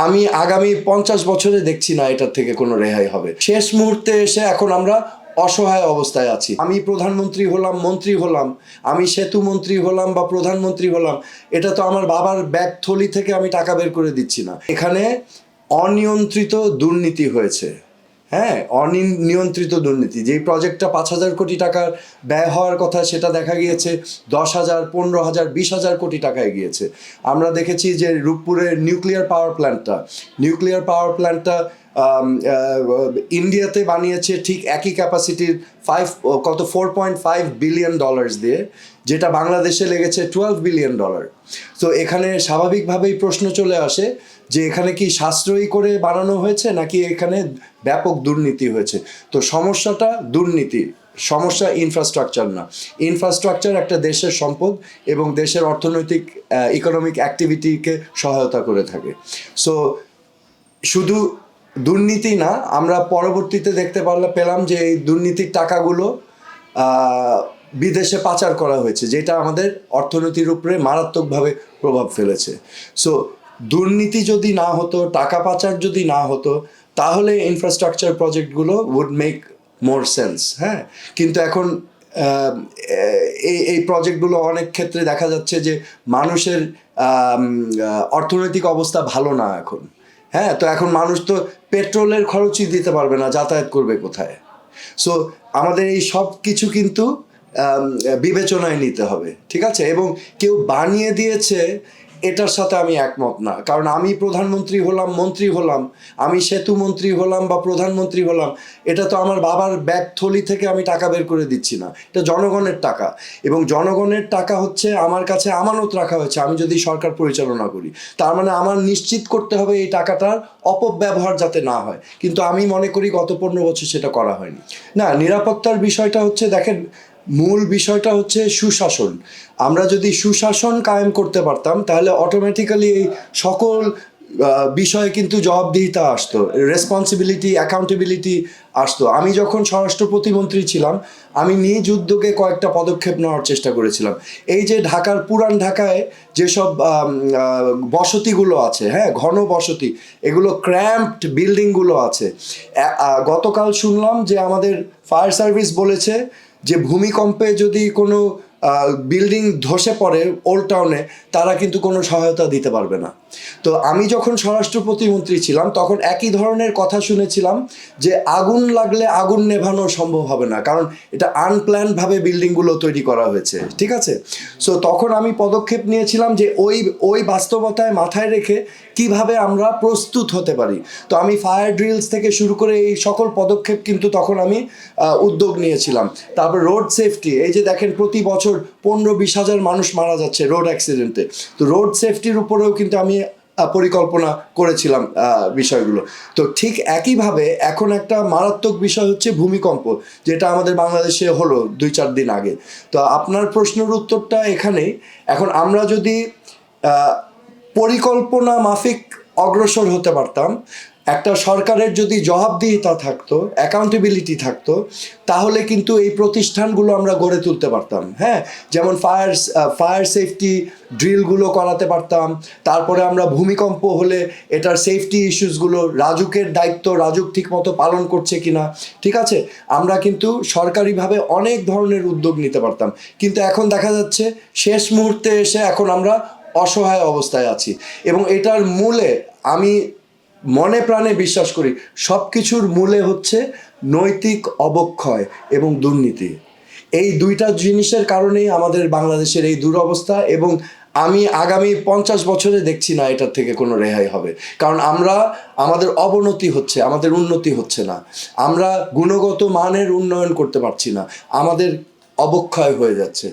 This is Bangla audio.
আমি আগামী 50 বছরে দেখছি না এটার থেকে কোনো রেহাই হবে। শেষ মুহূর্তে এসে এখন আমরা অসহায় অবস্থায় আছি। আমি প্রধানমন্ত্রী হলাম, মন্ত্রী হলাম, আমি সেতু মন্ত্রী হলাম বা প্রধানমন্ত্রী হলাম, এটা তো আমার বাবার ব্যাগ থলি থেকে আমি টাকা বের করে দিচ্ছি না। এখানে অনিয়ন্ত্রিত দুর্নীতি হয়েছে। হ্যাঁ, অনিয়ন্ত্রিত দুর্নীতি। যেই প্রজেক্টটা 5,000 কোটি টাকার ব্যয় হওয়ার কথা, সেটা দেখা গিয়েছে 10,000, 15,000, 20,000 কোটি টাকায় গিয়েছে। আমরা দেখেছি যে রূপপুরের নিউক্লিয়ার পাওয়ার প্ল্যান্টটা ইন্ডিয়াতে বানিয়েছে ঠিক একই ক্যাপাসিটির 4.5 বিলিয়ন ডলার্স দিয়ে, যেটা বাংলাদেশে লেগেছে $12 বিলিয়ন। তো এখানে স্বাভাবিকভাবেই প্রশ্ন চলে আসে যে এখানে কি সাশ্রয়ী করে বানানো হয়েছে নাকি এখানে ব্যাপক দুর্নীতি হয়েছে। তো সমস্যাটা দুর্নীতি, সমস্যা ইনফ্রাস্ট্রাকচার না। ইনফ্রাস্ট্রাকচার একটা দেশের সম্পদ এবং দেশের অর্থনৈতিক ইকোনমিক অ্যাক্টিভিটিকে সহায়তা করে থাকে। সো শুধু দুর্নীতি না, আমরা পরবর্তীতে দেখতে পেলাম যে এই দুর্নীতির টাকাগুলো বিদেশে পাচার করা হয়েছে, যেটা আমাদের অর্থনীতির উপরে মারাত্মকভাবে প্রভাব ফেলেছে। সো দুর্নীতি যদি না হতো, টাকা পাচার যদি না হতো, তাহলে ইনফ্রাস্ট্রাকচার প্রজেক্টগুলো উড মেক মোর সেন্স। হ্যাঁ, কিন্তু এখন এই প্রজেক্টগুলো অনেক ক্ষেত্রে দেখা যাচ্ছে যে মানুষের অর্থনৈতিক অবস্থা ভালো না এখন। হ্যাঁ, তো এখন মানুষ তো পেট্রোলের খরচই দিতে পারবে না, যাতায়াত করবে কোথায়? সো আমাদের এই সব কিছু কিন্তু বিবেচনায় নিতে হবে, ঠিক আছে? এবং কেউ বানিয়ে দিয়েছে এটার সাথে আমি একমত না, কারণ আমি প্রধানমন্ত্রী হলাম, মন্ত্রী হলাম, আমি সেতু মন্ত্রী হলাম বা প্রধানমন্ত্রী হলাম, এটা তো আমার বাবার ব্যাগ থলি থেকে আমি টাকা বের করে দিচ্ছি না। এটা জনগণের টাকা, এবং জনগণের টাকা হচ্ছে আমার কাছে আমানত রাখা হয়েছে। আমি যদি সরকার পরিচালনা করি, তার মানে আমার নিশ্চিত করতে হবে এই টাকাটার অপব্যবহার যাতে না হয়। কিন্তু আমি মনে করি গত 15 বছর সেটা করা হয়নি। না, নিরাপত্তার বিষয়টা হচ্ছে, দেখেন, মূল বিষয়টা হচ্ছে সুশাসন। আমরা যদি সুশাসন কায়েম করতে পারতাম, তাহলে অটোমেটিক্যালি এই সকল বিষয়ে কিন্তু জবাবদিহিতা আসতো, রেসপন্সিবিলিটি, অ্যাকাউন্টেবিলিটি আসতো। আমি যখন স্বরাষ্ট্র প্রতিমন্ত্রী ছিলাম, আমি নিজ উদ্যোগে কয়েকটা পদক্ষেপ নেওয়ার চেষ্টা করেছিলাম। এই যে ঢাকার পুরান ঢাকায় যেসব বসতিগুলো আছে, হ্যাঁ, ঘন বসতি, এগুলো ক্র্যাম্পড বিল্ডিংগুলো আছে। গতকাল শুনলাম যে আমাদের ফায়ার সার্ভিস বলেছে যে ভূমিকম্পে যদি কোনো বিল্ডিং ধসে পড়ে ওল্ড টাউনে, তারা কিন্তু কোনো সহায়তা দিতে পারবে না। তো আমি যখন স্বরাষ্ট্র প্রতিমন্ত্রী ছিলাম, তখন একই ধরনের কথা শুনেছিলাম যে আগুন লাগলে আগুন নেভানো সম্ভব হবে না, কারণ এটা আনপ্ল্যানভাবে বিল্ডিংগুলো তৈরি করা হয়েছে, ঠিক আছে? সো তখন আমি পদক্ষেপ নিয়েছিলাম যে ওই বাস্তবতায় মাথায় রেখে কিভাবে আমরা প্রস্তুত হতে পারি। তো আমি ফায়ার ড্রিলস থেকে শুরু করে এই সকল পদক্ষেপ কিন্তু তখন আমি উদ্যোগ নিয়েছিলাম। তারপর রোড সেফটি, এই যে দেখেন প্রতি বছর 15-20 হাজার মানুষ মারা যাচ্ছে রোড অ্যাক্সিডেন্টে। তো রোড সেফটির উপরেও কিন্তু আমি পরিকল্পনা করেছিলাম বিষয়গুলো। তো ঠিক একইভাবে এখন একটা মারাত্মক বিষয় হচ্ছে ভূমিকম্প, যেটা আমাদের বাংলাদেশে হলো 2-4 দিন আগে। তো আপনার প্রশ্নের উত্তরটা এখানেই। এখন আমরা যদি পরিকল্পনা মাফিক অগ্রসর হতে পারতাম, একটা সরকারের যদি জবাবদিহিতা থাকতো, অ্যাকাউন্টেবিলিটি থাকতো, তাহলে কিন্তু এই প্রতিষ্ঠানগুলো আমরা গড়ে তুলতে পারতাম। হ্যাঁ, যেমন ফায়ার সেফটি ড্রিলগুলো করাতে পারতাম। তারপরে আমরা ভূমিকম্প হলে এটার সেফটি ইস্যুসগুলো, রাজুকের দায়িত্ব রাজুক ঠিকমতো পালন করছে কিনা, ঠিক আছে, আমরা কিন্তু সরকারিভাবে অনেক ধরনের উদ্যোগ নিতে পারতাম। কিন্তু এখন দেখা যাচ্ছে শেষ মুহূর্তে এসে এখন আমরা অসহায় অবস্থায় আছি। এবং এটার মূলে আমি মনে প্রাণে বিশ্বাস করি, সব কিছুর মূলে হচ্ছে নৈতিক অবক্ষয় এবং দুর্নীতি। এই দুইটা জিনিসের কারণেই আমাদের বাংলাদেশের এই দুরবস্থা, এবং আমি আগামী 50 বছরে দেখছি না এটার থেকে কোনো রেহাই হবে। কারণ আমাদের অবনতি হচ্ছে, আমাদের উন্নতি হচ্ছে না, আমরা গুণগত মানের উন্নয়ন করতে পারছি না, আমাদের অবক্ষয় হয়ে যাচ্ছে।